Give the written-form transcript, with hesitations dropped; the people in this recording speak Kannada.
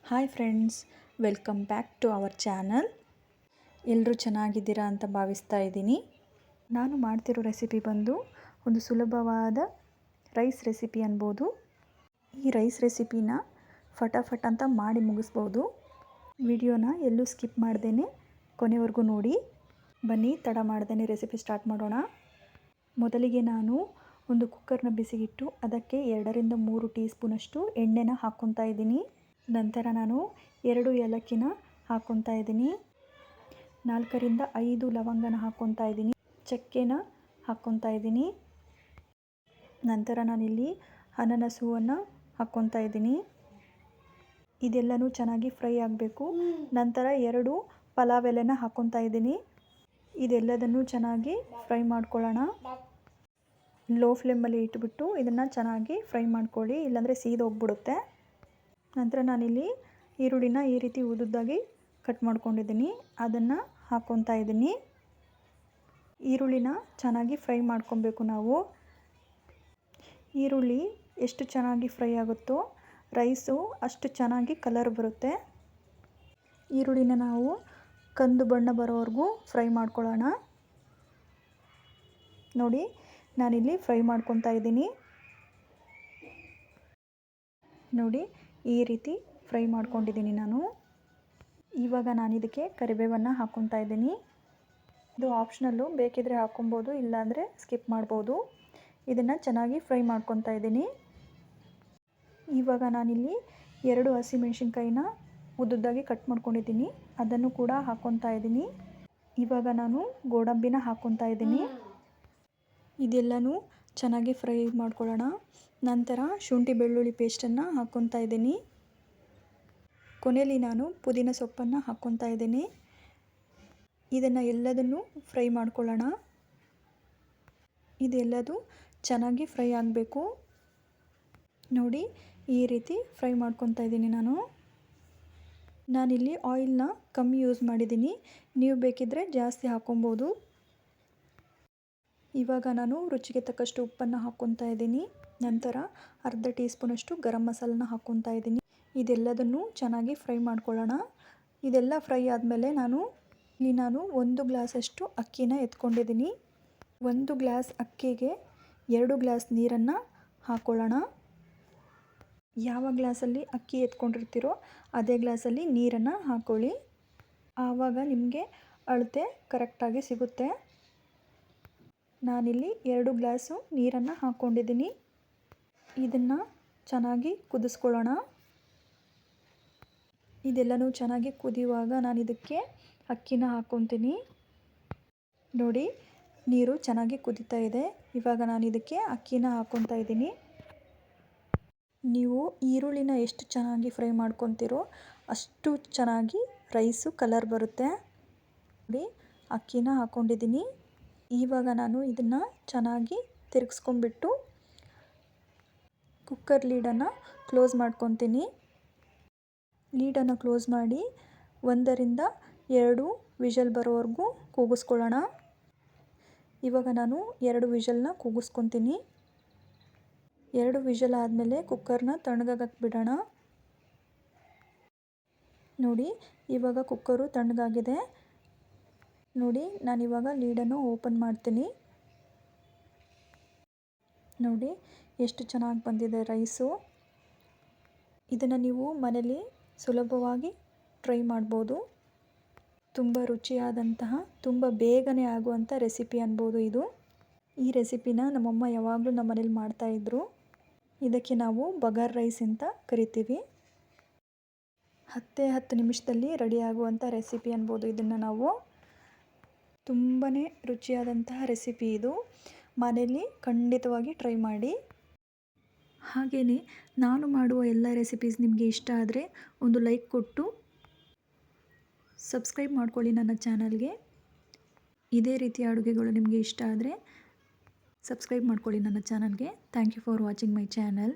Hi friends, welcome back to our channel. ಎಲ್ಲರೂ ಚೆನ್ನಾಗಿದ್ದೀರಾ ಅಂತ ಭಾವಿಸ್ತಾ ಇದ್ದೀನಿ. ನಾನು ಮಾಡ್ತಿರೋ ರೆಸಿಪಿ ಬಂದು ಒಂದು ಸುಲಭವಾದ ರೈಸ್ ರೆಸಿಪಿ ಅನ್ಬೋದು. ಈ ರೈಸ್ ರೆಸಿಪಿನ ಫಟಾಫಟ್ ಅಂತ ಮಾಡಿ ಮುಗಿಸ್ಬೋದು. ವಿಡಿಯೋನ ಎಲ್ಲೂ ಸ್ಕಿಪ್ ಮಾಡ್ದೇ ಕೊನೆವರೆಗೂ ನೋಡಿ. ಬನ್ನಿ, ತಡ ಮಾಡ್ದೇ ರೆಸಿಪಿ ಸ್ಟಾರ್ಟ್ ಮಾಡೋಣ. ಮೊದಲಿಗೆ ನಾನು ಒಂದು ಕುಕ್ಕರ್ನ ಬಿಸಿಗಿಟ್ಟು ಅದಕ್ಕೆ 2ರಿಂದ 3 ಟೀ ಸ್ಪೂನಷ್ಟು ಎಣ್ಣೆನ ಹಾಕ್ಕೊತಾ ಇದ್ದೀನಿ. ನಂತರ ನಾನು 2 ಏಲಕ್ಕಿನ ಹಾಕ್ಕೊತಾ ಇದ್ದೀನಿ. 4ರಿಂದ 5 ಲವಂಗನ ಹಾಕ್ಕೊತಾ ಇದ್ದೀನಿ. ಚಕ್ಕೆನ ಹಾಕ್ಕೊತಾ ಇದ್ದೀನಿ. ನಂತರ ನಾನಿಲ್ಲಿ ಅನಾನಸ್ ಹೂವನ್ನು ಹಾಕ್ಕೊತಾ ಇದ್ದೀನಿ. ಇದೆಲ್ಲನೂ ಚೆನ್ನಾಗಿ ಫ್ರೈ ಆಗಬೇಕು. ನಂತರ 2 ಪಲಾವ್ ಎಲೆನ ಹಾಕ್ಕೊತಾ ಇದ್ದೀನಿ. ಇದೆಲ್ಲದನ್ನು ಚೆನ್ನಾಗಿ ಫ್ರೈ ಮಾಡ್ಕೊಳ್ಳೋಣ. ಲೋ ಫ್ಲೇಮಲ್ಲಿ ಇಟ್ಬಿಟ್ಟು ಇದನ್ನು ಚೆನ್ನಾಗಿ ಫ್ರೈ ಮಾಡ್ಕೊಳ್ಳಿ, ಇಲ್ಲಾಂದರೆ ಸೀದೋಗ್ಬಿಡುತ್ತೆ. ನಂತರ ನಾನಿಲ್ಲಿ ಈರುಳ್ಳಿನ ಈ ರೀತಿ ಉದ್ದುದ್ದಾಗಿ ಕಟ್ ಮಾಡ್ಕೊಂಡಿದ್ದೀನಿ. ಅದನ್ನು ಹಾಕ್ಕೊತಾ ಇದ್ದೀನಿ. ಈರುಳ್ಳಿನ ಚೆನ್ನಾಗಿ ಫ್ರೈ ಮಾಡ್ಕೊಬೇಕು ನಾವು. ಈರುಳ್ಳಿ ಎಷ್ಟು ಚೆನ್ನಾಗಿ ಫ್ರೈ ಆಗುತ್ತೋ ರೈಸು ಅಷ್ಟು ಚೆನ್ನಾಗಿ ಕಲರ್ ಬರುತ್ತೆ. ಈರುಳ್ಳಿನ ನಾವು ಕಂದು ಬಣ್ಣ ಬರೋವರೆಗೂ ಫ್ರೈ ಮಾಡ್ಕೊಳ್ಳೋಣ. ನೋಡಿ, ನಾನಿಲ್ಲಿ ಫ್ರೈ ಮಾಡ್ಕೊತಾ ಇದ್ದೀನಿ. ನೋಡಿ, ಈ ರೀತಿ ಫ್ರೈ ಮಾಡ್ಕೊಂಡಿದ್ದೀನಿ ನಾನು. ಇವಾಗ ನಾನು ಇದಕ್ಕೆ ಕರಿಬೇವನ್ನು ಹಾಕ್ಕೊತಾ ಇದ್ದೀನಿ. ಇದು ಆಪ್ಷನಲ್ಲು, ಬೇಕಿದ್ರೆ ಹಾಕ್ಕೊಬೋದು, ಇಲ್ಲಾಂದರೆ ಸ್ಕಿಪ್ ಮಾಡ್ಬೋದು. ಇದನ್ನು ಚೆನ್ನಾಗಿ ಫ್ರೈ ಮಾಡ್ಕೊತಾ ಇದ್ದೀನಿ. ಇವಾಗ ನಾನಿಲ್ಲಿ 2 ಹಸಿಮೆಣ್ಸಿನ್ಕಾಯಿನ ಉದ್ದುದ್ದಾಗಿ ಕಟ್ ಮಾಡ್ಕೊಂಡಿದ್ದೀನಿ. ಅದನ್ನು ಕೂಡ ಹಾಕ್ಕೊತಾ ಇದ್ದೀನಿ. ಇವಾಗ ನಾನು ಗೋಡಂಬಿನ ಹಾಕ್ಕೊತಾ ಇದ್ದೀನಿ. ಇದೆಲ್ಲನೂ ಚೆನ್ನಾಗಿ ಫ್ರೈ ಮಾಡ್ಕೊಳ್ಳೋಣ. ನಂತರ ಶುಂಠಿ ಬೆಳ್ಳುಳ್ಳಿ ಪೇಸ್ಟನ್ನು ಹಾಕ್ಕೊತಾ ಇದ್ದೀನಿ. ಕೊನೆಯಲ್ಲಿ ನಾನು ಪುದೀನ ಸೊಪ್ಪನ್ನು ಹಾಕ್ಕೊತಾ ಇದ್ದೀನಿ. ಇದನ್ನು ಎಲ್ಲದನ್ನು ಫ್ರೈ ಮಾಡ್ಕೊಳ್ಳೋಣ. ಇದೆಲ್ಲದು ಚೆನ್ನಾಗಿ ಫ್ರೈ ಆಗಬೇಕು. ನೋಡಿ, ಈ ರೀತಿ ಫ್ರೈ ಮಾಡ್ಕೊತಾ ಇದ್ದೀನಿ ನಾನು. ನಾನಿಲ್ಲಿ ಆಯಿಲ್ನ ಕಮ್ಮಿ ಯೂಸ್ ಮಾಡಿದ್ದೀನಿ. ನೀವು ಬೇಕಿದ್ದರೆ ಜಾಸ್ತಿ ಹಾಕ್ಕೊಬೋದು. ಇವಾಗ ನಾನು ರುಚಿಗೆ ತಕ್ಕಷ್ಟು ಉಪ್ಪನ್ನು ಹಾಕ್ಕೊತಾ ಇದ್ದೀನಿ. ನಂತರ ಅರ್ಧ ಟೀ ಸ್ಪೂನಷ್ಟು ಗರಂ ಮಸಾಲನ ಹಾಕ್ಕೊತಾ ಇದ್ದೀನಿ. ಇದೆಲ್ಲದನ್ನು ಚೆನ್ನಾಗಿ ಫ್ರೈ ಮಾಡ್ಕೊಳ್ಳೋಣ. ಇದೆಲ್ಲ ಫ್ರೈ ಆದಮೇಲೆ ನಾನು 1 ಗ್ಲಾಸಷ್ಟು ಅಕ್ಕಿನ ಎತ್ಕೊಂಡಿದ್ದೀನಿ. 1 ಗ್ಲಾಸ್ ಅಕ್ಕಿಗೆ 2 ಗ್ಲಾಸ್ ನೀರನ್ನು ಹಾಕ್ಕೊಳ್ಳೋಣ. ಯಾವ ಗ್ಲಾಸಲ್ಲಿ ಅಕ್ಕಿ ಎತ್ಕೊಂಡಿರ್ತೀರೋ ಅದೇ ಗ್ಲಾಸಲ್ಲಿ ನೀರನ್ನು ಹಾಕ್ಕೊಳ್ಳಿ. ಆವಾಗ ನಿಮಗೆ ಅಳತೆ ಕರೆಕ್ಟಾಗಿ ಸಿಗುತ್ತೆ. ನಾನಿಲ್ಲಿ 2 ಗ್ಲಾಸು ನೀರನ್ನು ಹಾಕ್ಕೊಂಡಿದ್ದೀನಿ. ಇದನ್ನು ಚೆನ್ನಾಗಿ ಕುದಿಸ್ಕೊಳ್ಳೋಣ. ಇದೆಲ್ಲನೂ ಚೆನ್ನಾಗಿ ಕುದಿಯುವಾಗ ನಾನು ಇದಕ್ಕೆ ಅಕ್ಕಿನ ಹಾಕ್ಕೊತೀನಿ. ನೋಡಿ, ನೀರು ಚೆನ್ನಾಗಿ ಕುದೀತಾ ಇದೆ. ಇವಾಗ ನಾನು ಇದಕ್ಕೆ ಅಕ್ಕಿನ ಹಾಕ್ಕೊತಾ ಇದ್ದೀನಿ. ನೀವು ಈರುಳ್ಳಿನ ಎಷ್ಟು ಚೆನ್ನಾಗಿ ಫ್ರೈ ಮಾಡ್ಕೊತೀರೋ ಅಷ್ಟು ಚೆನ್ನಾಗಿ ರೈಸು ಕಲರ್ ಬರುತ್ತೆ. ನೋಡಿ, ಅಕ್ಕಿನ ಹಾಕ್ಕೊಂಡಿದ್ದೀನಿ. ಇವಾಗ ನಾನು ಇದನ್ನು ಚೆನ್ನಾಗಿ ತಿರುಗಿಸ್ಕೊಂಡ್ಬಿಟ್ಟು ಕುಕ್ಕರ್ ಲೀಡನ್ನು ಕ್ಲೋಸ್ ಮಾಡ್ಕೊತೀನಿ. ಲೀಡನ್ನು ಕ್ಲೋಸ್ ಮಾಡಿ 1ರಿಂದ 2 ವಿಷಲ್ ಬರೋವರೆಗೂ ಕೂಗಿಸ್ಕೊಳ್ಳೋಣ. ಇವಾಗ ನಾನು 2 ವಿಷಲ್ನ ಕೂಗಿಸ್ಕೊತೀನಿ. 2 ವಿಷಲ್ ಆದಮೇಲೆ ಕುಕ್ಕರ್ನ ತಣ್ಣಗಾಗಕ್ಕೆ ಬಿಡೋಣ. ನೋಡಿ, ಇವಾಗ ಕುಕ್ಕರು ತಣ್ಣಗಾಗಿದೆ. ನೋಡಿ, ನಾನಿವಾಗ ಲೀಡನ್ನು ಓಪನ್ ಮಾಡ್ತೀನಿ. ನೋಡಿ, ಎಷ್ಟು ಚೆನ್ನಾಗಿ ಬಂದಿದೆ ರೈಸು. ಇದನ್ನು ನೀವು ಮನೇಲಿ ಸುಲಭವಾಗಿ ಟ್ರೈ ಮಾಡ್ಬೋದು. ತುಂಬ ರುಚಿಯಾದಂತಹ, ತುಂಬ ಬೇಗನೆ ಆಗುವಂಥ ರೆಸಿಪಿ ಅನ್ಬೋದು ಇದು. ಈ ರೆಸಿಪಿನ ನಮ್ಮಮ್ಮ ಯಾವಾಗಲೂ ನಮ್ಮ ಮನೇಲಿ ಮಾಡ್ತಾಯಿದ್ರು. ಇದಕ್ಕೆ ನಾವು ಬಗಾರ್ ರೈಸ್ ಅಂತ ಕರಿತೀವಿ. 10 ನಿಮಿಷದಲ್ಲಿ ರೆಡಿಯಾಗುವಂಥ ರೆಸಿಪಿ ಅನ್ಬೋದು ಇದನ್ನು ನಾವು. ತುಂಬಾ ರುಚಿಯಾದಂತಹ ರೆಸಿಪಿ ಇದು. ಮನೆಯಲ್ಲಿ ಖಂಡಿತವಾಗಿ ಟ್ರೈ ಮಾಡಿ. ಹಾಗೆಯೇ ನಾನು ಮಾಡುವ ಎಲ್ಲ ರೆಸಿಪೀಸ್ ನಿಮಗೆ ಇಷ್ಟ ಆದರೆ ಒಂದು ಲೈಕ್ ಕೊಟ್ಟು ಸಬ್ಸ್ಕ್ರೈಬ್ ಮಾಡ್ಕೊಳ್ಳಿ ನನ್ನ ಚಾನಲ್ಗೆ. ಇದೇ ರೀತಿಯ ಅಡುಗೆಗಳು ನಿಮಗೆ ಇಷ್ಟ ಆದರೆ ಸಬ್ಸ್ಕ್ರೈಬ್ ಮಾಡ್ಕೊಳ್ಳಿ ನನ್ನ ಚಾನಲ್ಗೆ. Thank you for watching my channel.